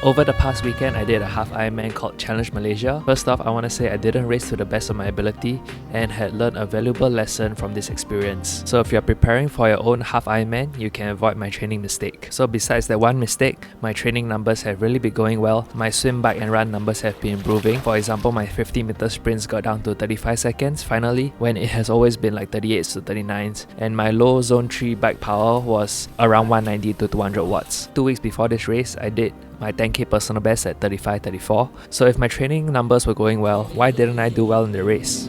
Over the past weekend, I did a half Ironman called Challenge Malaysia. First off, I want to say I didn't race to the best of my ability and had learned a valuable lesson from this experience. So if you're preparing for your own half Ironman, you can avoid my training mistake. So besides that one mistake, my training numbers have really been going well. My swim, bike and run numbers have been improving. For example, my 50-meter sprints got down to 35 seconds finally, when it has always been like 38s to 39s. And my low zone 3 bike power was around 190 to 200 watts. 2 weeks before this race, I did my 10k personal best at 35-34. So if my training numbers were going well, why didn't I do well in the race?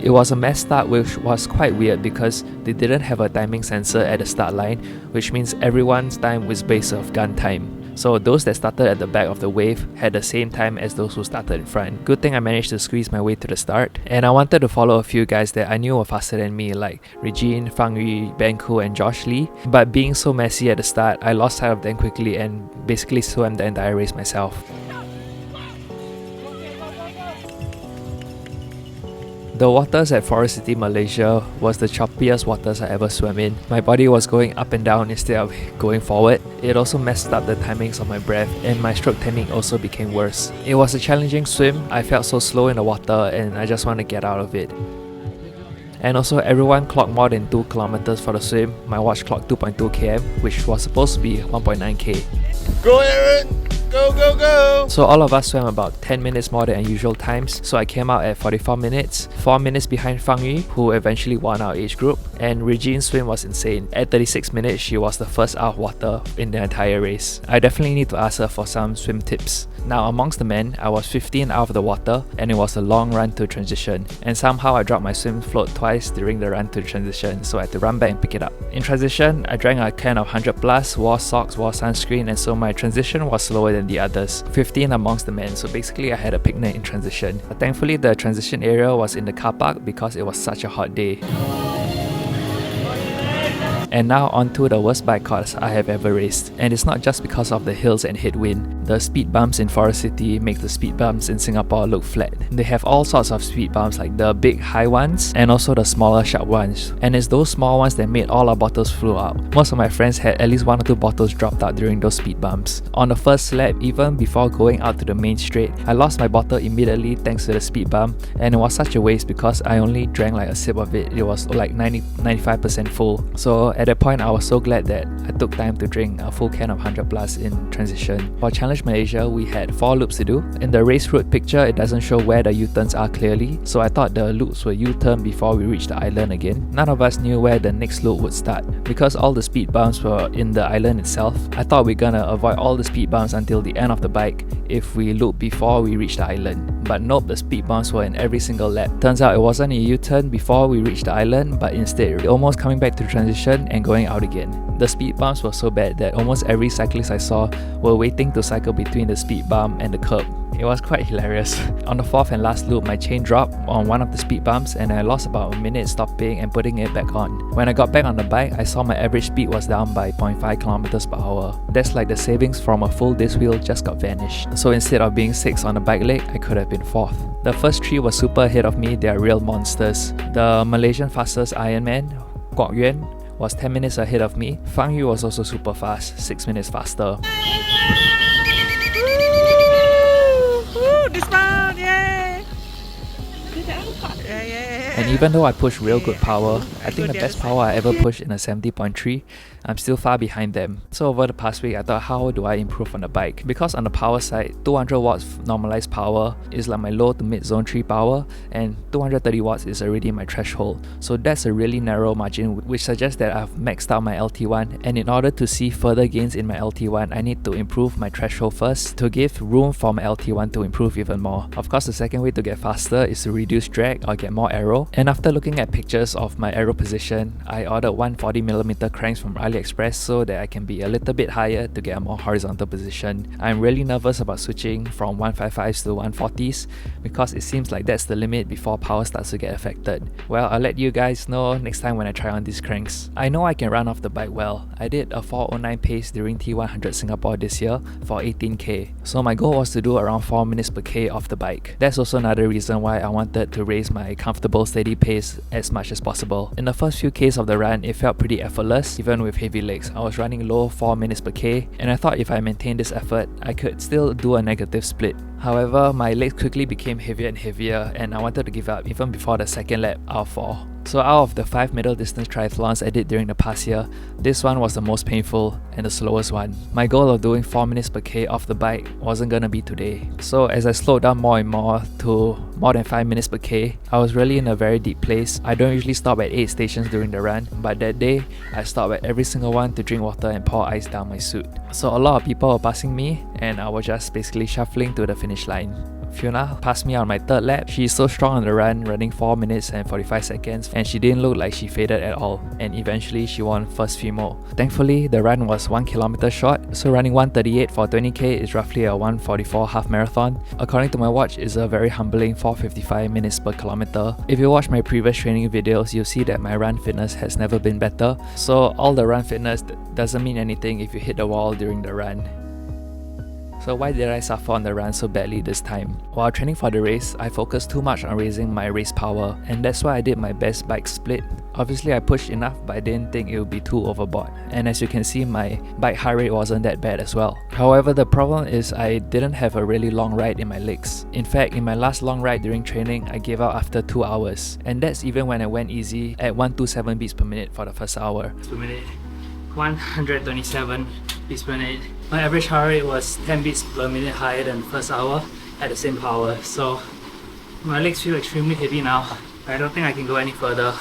It was a mass start, which was quite weird because they didn't have a timing sensor at the start line, which means everyone's time was based off gun time. So those that started at the back of the wave had the same time as those who started in front. Good thing I managed to squeeze my way to the start. And I wanted to follow a few guys that I knew were faster than me, like Regine, Fang Yu, Ben Ku and Josh Lee. But being so messy at the start, I lost sight of them quickly and basically swam the entire race myself. The waters at Forest City, Malaysia was the choppiest waters I ever swam in. My body was going up and down instead of going forward. It also messed up the timings of my breath and my stroke timing also became worse. It was a challenging swim. I felt so slow in the water and I just want to get out of it. And also everyone clocked more than 2 kilometers for the swim. My watch clocked 2.2 km, which was supposed to be 1.9 k. Go Aaron! Go, go, go! So all of us swam about 10 minutes more than usual times, so I came out at 44 minutes, 4 minutes behind Fang Yu, who eventually won our age group, and Regine's swim was insane. At 36 minutes, she was the first out of water in the entire race. I definitely need to ask her for some swim tips. Now amongst the men, I was 15 out of the water and it was a long run to transition, and somehow I dropped my swim float twice during the run to transition, so I had to run back and pick it up. In transition, I drank a can of 100 plus, wore socks, wore sunscreen, and so my transition was slower than the others. 15 amongst the men, so basically I had a picnic in transition. But thankfully the transition area was in the car park because it was such a hot day. And now onto the worst bike course I have ever raced. And it's not just because of the hills and headwind. The speed bumps in Forest City make the speed bumps in Singapore look flat. They have all sorts of speed bumps, like the big high ones and also the smaller sharp ones. And it's those small ones that made all our bottles flew out. Most of my friends had at least 1 or 2 bottles dropped out during those speed bumps. On the first lap, even before going out to the main straight, I lost my bottle immediately thanks to the speed bump, and it was such a waste because I only drank like a sip of it. It was like 95% full. So at that point, I was so glad that I took time to drink a full can of 100 plus in transition. For Challenge Malaysia, we had 4 loops to do. In the race route picture, it doesn't show where the U-turns are clearly, so I thought the loops were U-turn before we reached the island again. None of us knew where the next loop would start. Because all the speed bumps were in the island itself, I thought we're gonna avoid all the speed bumps until the end of the bike if we loop before we reach the island. But nope, the speed bumps were in every single lap. Turns out it wasn't a U-turn before we reached the island, but instead almost coming back to transition and going out again. The speed bumps were so bad that almost every cyclist I saw were waiting to cycle between the speed bump and the curb. It was quite hilarious. On the 4th and last loop, my chain dropped on one of the speed bumps and I lost about a minute stopping and putting it back on. When I got back on the bike, I saw my average speed was down by 0.5 kilometers per hour. That's like the savings from a full disc wheel just got vanished. So instead of being 6th on the bike leg, I could have been 4th. The first 3 were super ahead of me, they are real monsters. The Malaysian fastest Ironman, Kwok Yuan, was 10 minutes ahead of me. Fang Yu was also super fast, 6 minutes faster. Dismount, yay! And even though I pushed real good power, I think the best power I ever pushed in a 70.3, I'm still far behind them. So over the past week, I thought, how do I improve on the bike? Because on the power side, 200 watts normalized power is like my low to mid zone 3 power, and 230 watts is already my threshold. So that's a really narrow margin, which suggests that I've maxed out my LT1, and in order to see further gains in my LT1, I need to improve my threshold first to give room for my LT1 to improve even more. Of course, the second way to get faster is to reduce drag or get more aero. And after looking at pictures of my aero position, I ordered 140mm cranks from AliExpress so that I can be a little bit higher to get a more horizontal position. I'm really nervous about switching from 155s to 140s because it seems like that's the limit before power starts to get affected. Well, I'll let you guys know next time when I try on these cranks. I know I can run off the bike well. I did a 4:09 pace during T100 Singapore this year for 18k. So my goal was to do around 4 minutes per k off the bike. That's also another reason why I wanted to raise my comfortable steady pace as much as possible. In the first few Ks of the run, it felt pretty effortless, even with heavy legs. I was running low 4 minutes per K, and I thought if I maintained this effort, I could still do a negative split. However, my legs quickly became heavier and heavier, and I wanted to give up even before the second lap out of 4. So out of the 5 middle distance triathlons I did during the past year, this one was the most painful and the slowest one. My goal of doing 4 minutes per K off the bike wasn't gonna be today. So as I slowed down more and more to more than 5 minutes per K, I was really in a very deep place. I don't usually stop at 8 stations during the run, but that day, I stopped at every single one to drink water and pour ice down my suit. So a lot of people were passing me, and I was just basically shuffling to the finish line. Fiona passed me on my third lap. She's so strong on the run, running 4 minutes and 45 seconds, and she didn't look like she faded at all, and eventually she won first female. Thankfully, the run was 1 kilometer short, so running 1:38 for 20k is roughly a 1:44 half marathon. According to my watch, it's a very humbling 4:55 minutes per kilometer. If you watch my previous training videos, you'll see that my run fitness has never been better, so all the run fitness doesn't mean anything if you hit the wall during the run. So why did I suffer on the run so badly this time? While training for the race, I focused too much on raising my race power, and that's why I did my best bike split. Obviously I pushed enough, but I didn't think it would be too overboard. And as you can see, my bike heart rate wasn't that bad as well. However, the problem is I didn't have a really long ride in my legs. In fact, in my last long ride during training, I gave out after 2 hours. And that's even when I went easy at 127 beats per minute for the first hour. Per minute, 127 beats per minute. My average heart rate was 10 beats per minute higher than the first hour at the same power. So my legs feel extremely heavy now. I don't think I can go any further.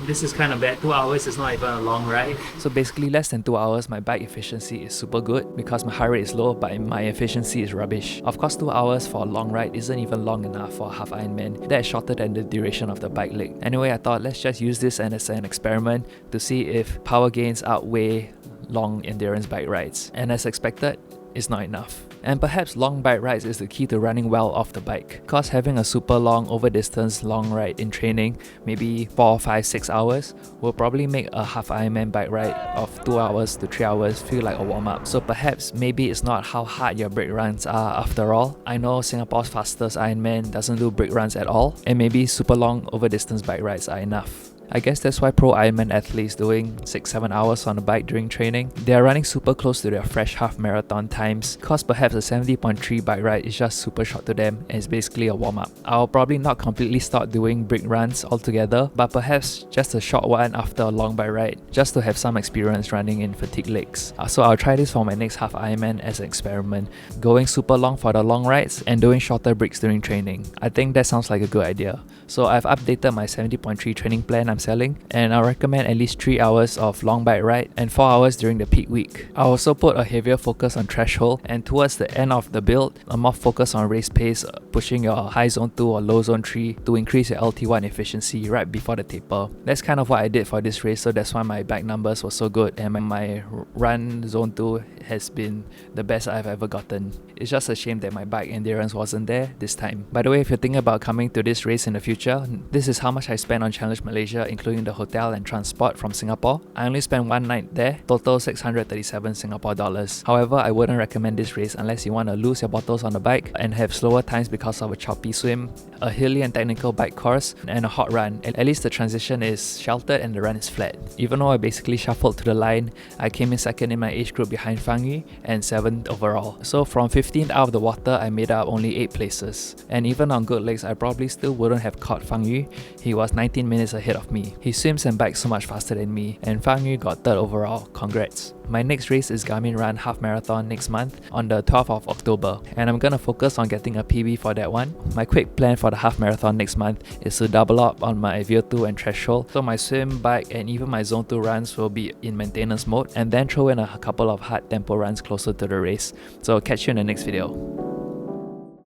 This is kind of bad. 2 hours is not even a long ride. So basically less than 2 hours, my bike efficiency is super good because my heart rate is low, but my efficiency is rubbish. Of course, 2 hours for a long ride isn't even long enough for a half Ironman. That is shorter than the duration of the bike leg. Anyway, I thought let's just use this as an experiment to see if power gains outweigh long endurance bike rides. And as expected, it's not enough. And perhaps long bike rides is the key to running well off the bike, cause having a super long over distance long ride in training, maybe 4, 5, 6 hours, will probably make a half Ironman bike ride of 2 hours to 3 hours feel like a warm-up. So perhaps maybe it's not how hard your brake runs are after all. I know Singapore's fastest Ironman doesn't do brake runs at all, and maybe super long over distance bike rides are enough. I guess that's why pro Ironman athletes doing 6-7 hours on the bike during training, they are running super close to their fresh half marathon times, cause perhaps a 70.3 bike ride is just super short to them and it's basically a warm-up. I'll probably not completely stop doing brick runs altogether, but perhaps just a short one after a long bike ride, just to have some experience running in fatigued legs. So I'll try this for my next half Ironman as an experiment, going super long for the long rides and doing shorter breaks during training. I think that sounds like a good idea. So I've updated my 70.3 training plan I'm selling, and I recommend at least 3 hours of long bike ride and 4 hours during the peak week. I also put a heavier focus on threshold, and towards the end of the build, a more focus on race pace, pushing your high zone 2 or low zone 3 to increase your LT1 efficiency right before the taper. That's kind of what I did for this race, so that's why my bike numbers were so good, and my run zone 2 has been the best I've ever gotten. It's just a shame that my bike endurance wasn't there this time. By the way, if you're thinking about coming to this race in the future, this is how much I spent on Challenge Malaysia, including the hotel and transport from Singapore. I only spent 1 night there, total 637 Singapore dollars. However, I wouldn't recommend this race unless you want to lose your bottles on the bike and have slower times because of a choppy swim, a hilly and technical bike course, and a hot run. At least the transition is sheltered and the run is flat. Even though I basically shuffled to the line, I came in second in my age group behind Fang Yu and 7th overall. So from 15th out of the water, I made up only 8 places. And even on good legs, I probably still wouldn't have caught Fang Yu. He was 19 minutes ahead of me. He swims and bikes so much faster than me, and Fang Yu got 3rd overall. Congrats. My next race is Garmin Run Half Marathon next month on the 12th of October, and I'm gonna focus on getting a PB for that one. My quick plan for the half marathon next month is to double up on my VO2 and threshold, so my swim, bike and even my zone 2 runs will be in maintenance mode, and then throw in a couple of hard tempo runs closer to the race. So catch you in the next video.